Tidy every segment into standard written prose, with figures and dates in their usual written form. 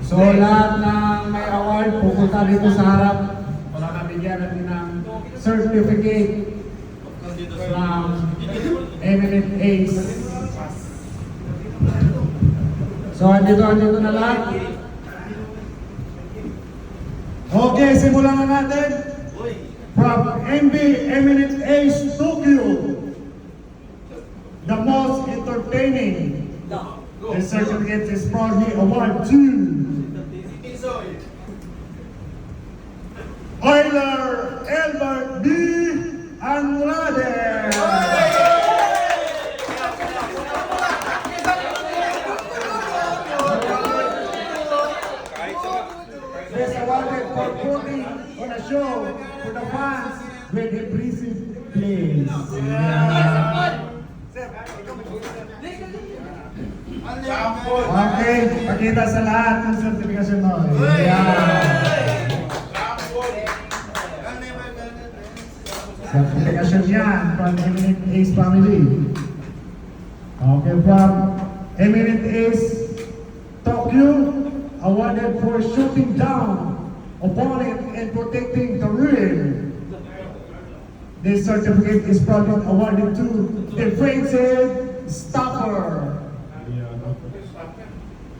So lahat ng may award, pupunta dito sa harap para nabigyan natin ng certificate from Eminent Ace. So andito na lahat. Okay, simulan na natin. From MB Eminent Ace Tokyo, the most entertaining. The certificate is proudly award to Euler Albert B. Andrade. This awarded for putting on a show for the fans with impressive plays. Okay, pakita sa lahat ng certification mo. Certification yan from Eminent Ace family. Okay, from Eminent Ace Tokyo, awarded for shooting down opponent and protecting the ring. This certificate is proudly awarded to defensive stopper.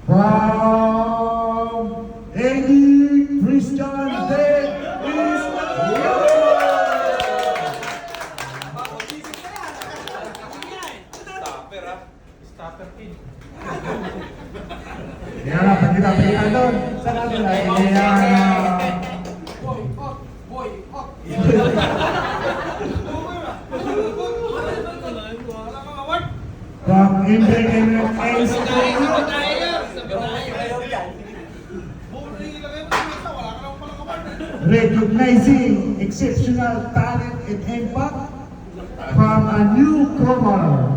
From Eddie Christian Davis. Yan na, pagkita doon. Sa kanila, from Eminent Ace recognizing exceptional talent and impact from a newcomer.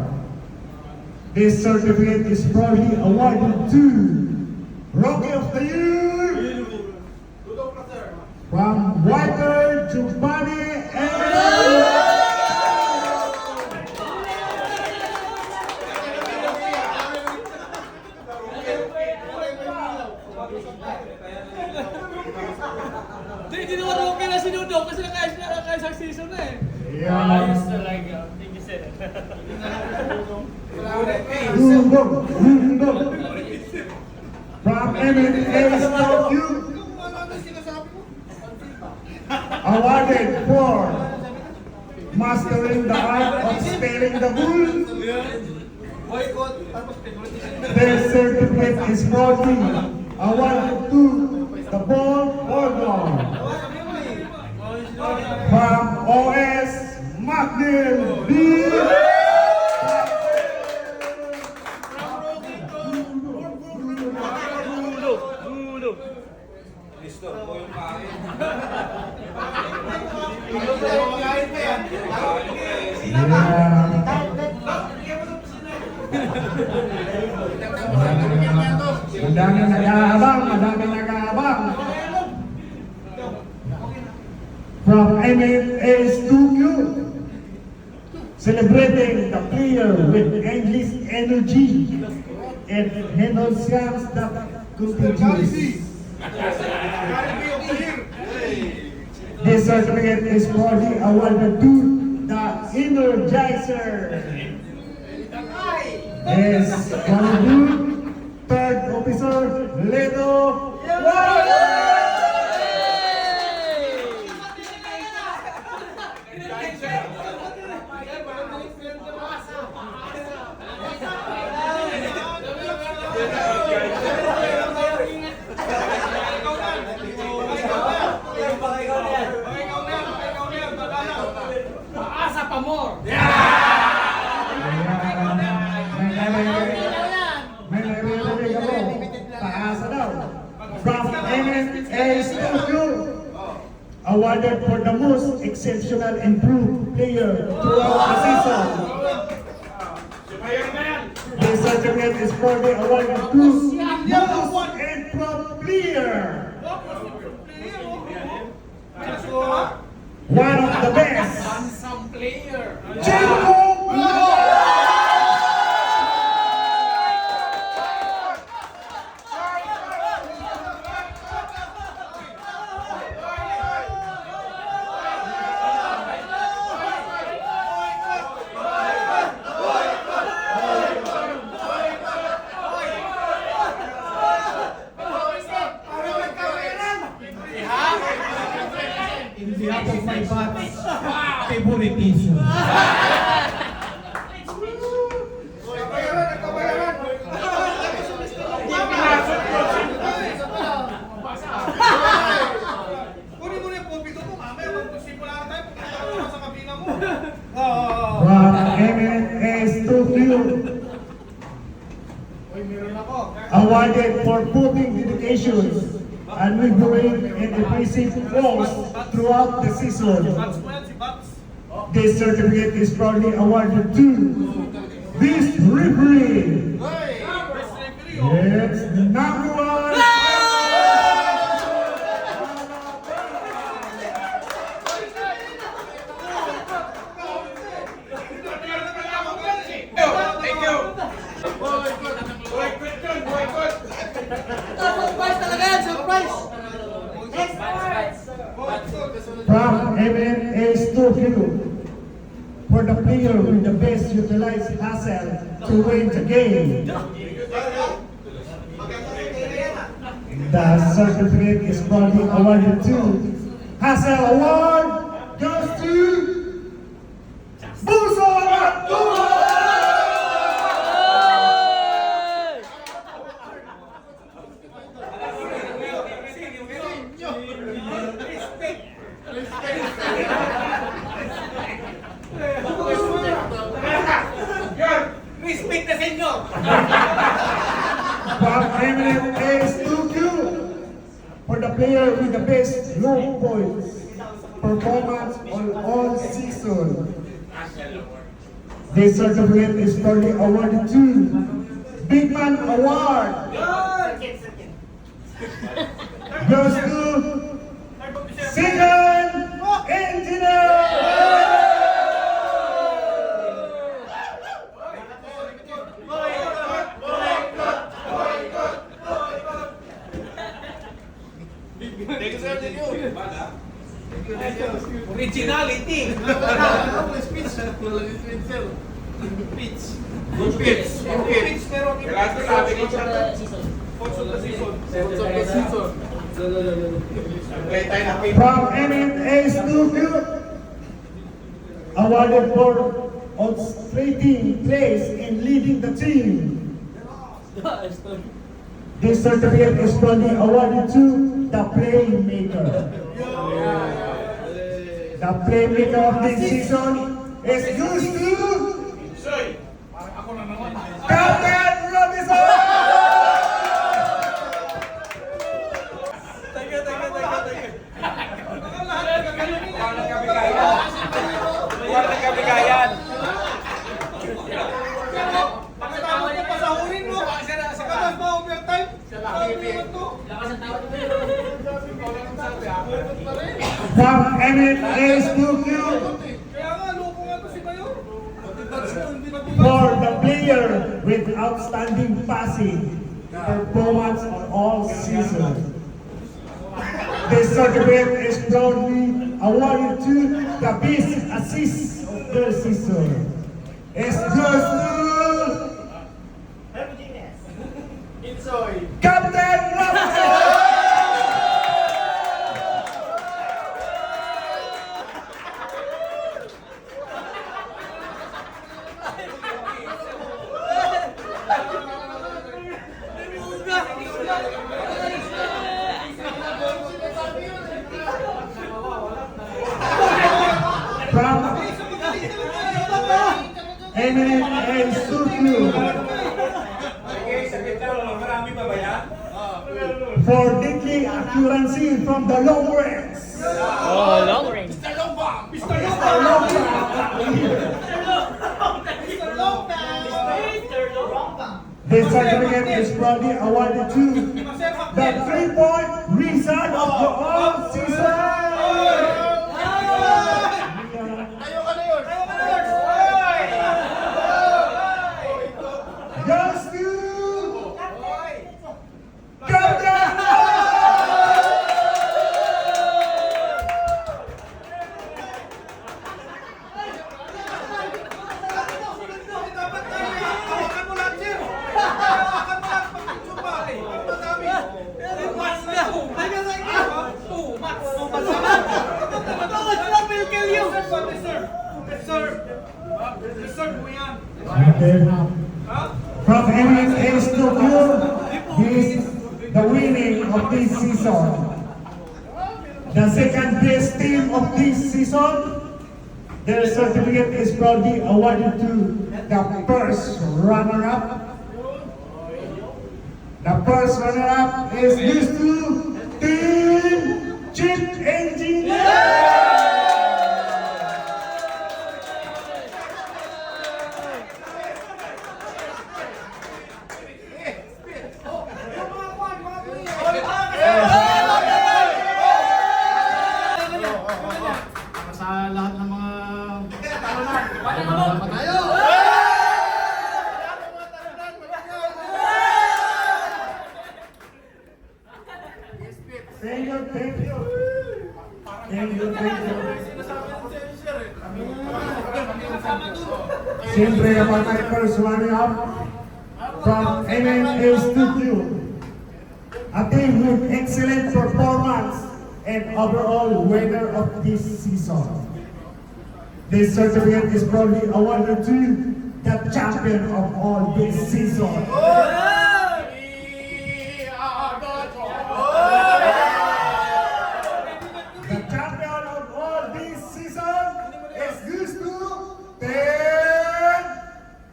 This certificate is proudly awarded to Rookie of the Year from Walter Giovanni and Hindi naman okay na si Dudong kasi naka-isang season na eh. ayos talaga. Thank you, sir. from Eminent Ace Tokyo, awarded for mastering the art of spelling the bull. Their certificate is proudly awarded to the ball organ from OS McNeil B. Madami nag-aabang. From Eminent Ace Tokyo, celebrating the player with endless energy and enthusiasm that continues. This certificate is proudly awarded to the Energizer. Yes, one of you, third officer, Leto. Paasa pa more! May narinig ako. Paasa daw. From Eminent Ace Tokyo, awarded for the most exceptional improved player throughout the season. This certificate is proudly awarded to most improved player. One of the best. Some player! Jacob out of my bats. Favoritism. Kunin mo na yung pulpito mo, mamaya magsimula na tayo, pagkakataon mo sa kabina mo. From MNS Tokyo, awarded for putting dedications, unwavering and impressive force throughout the season. Bats mo yan, si Bats. This certificate is proudly awarded to this referee. Best referee, oh. Yes, number one. Thank you. Surprise talaga yan, surprise! From MNS Tokyo, for the player with the best utilized hustle to win the game. The certificate is proudly awarded to Hustle Award goes to Buso Arturo! Respect na sa inyo. From MNS Tokyo, for the player with the best low points performance on all season. This certificate is proudly awarded to Big Man Award goes to Second Engineer. Originality. Good pitch. Pero From MNS Tokyo, awarded for outstanding place in leading the team. This certificate is proudly awarded to the playmaker. The playmaker of this season is goes to Captain Robinson! Walang kabigayan. Pagkatapos mo pasahurin mo, sa kamas mo overtime. From MNS Tokyo, Kaya nga, lupo nga to si Bayo. for the player with outstanding passing performance on all seasons. This certificate is proudly awarded to the best assist of the season. It goes to Captain Robinson! From MNS Tokyo, for deadly accuracy from the long range. Oh, long range. This certificate is proudly awarded to the 3-point result of the all season. Goes to Captain! Dapat tayo, hawakan mo lahat, sir. Hawakan mo lahat pag-tsuba. Ang madami. Okay. From MMA Studio, he's the winning of this season. The second best team of this season, their certificate is proudly awarded to the first runner-up. The first runner-up is used to Team Chip Engineer. Sa lahat ng mga Thank you, thank you. Thank you, thank you. Siyempre naman ay first runner-up from MMA Studio. A team with excellent performance and overall winner of this season. This certificate is proudly awarded to the champion of all this season. The champion of all this season is used to Team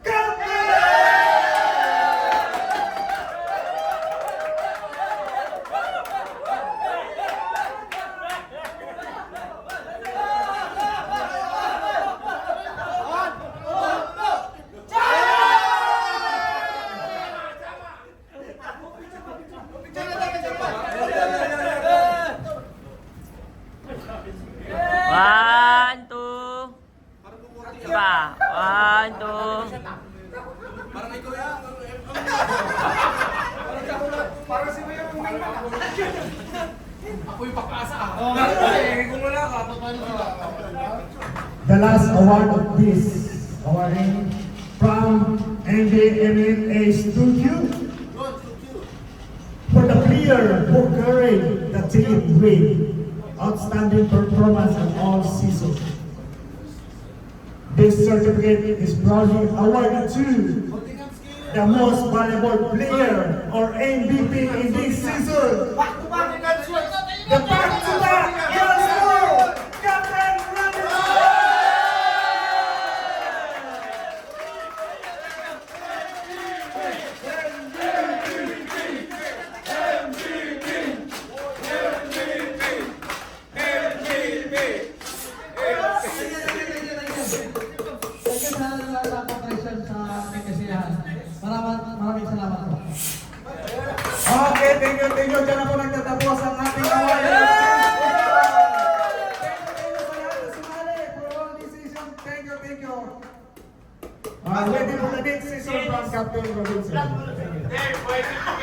Captain! One, two. Diba? One, two. The last award of this awarding from MMA Studio for the player who carried the team with outstanding performance in all seasons. This certificate is proudly awarded to the most valuable player or MVP in this season. The back-to-back goes to Captain Robinson! Maraming salamat po. Okay, thank you. Diyan na po nagtatapos ang ating award. Thank you. Ready for the next season from Captain Robinson. Thank you.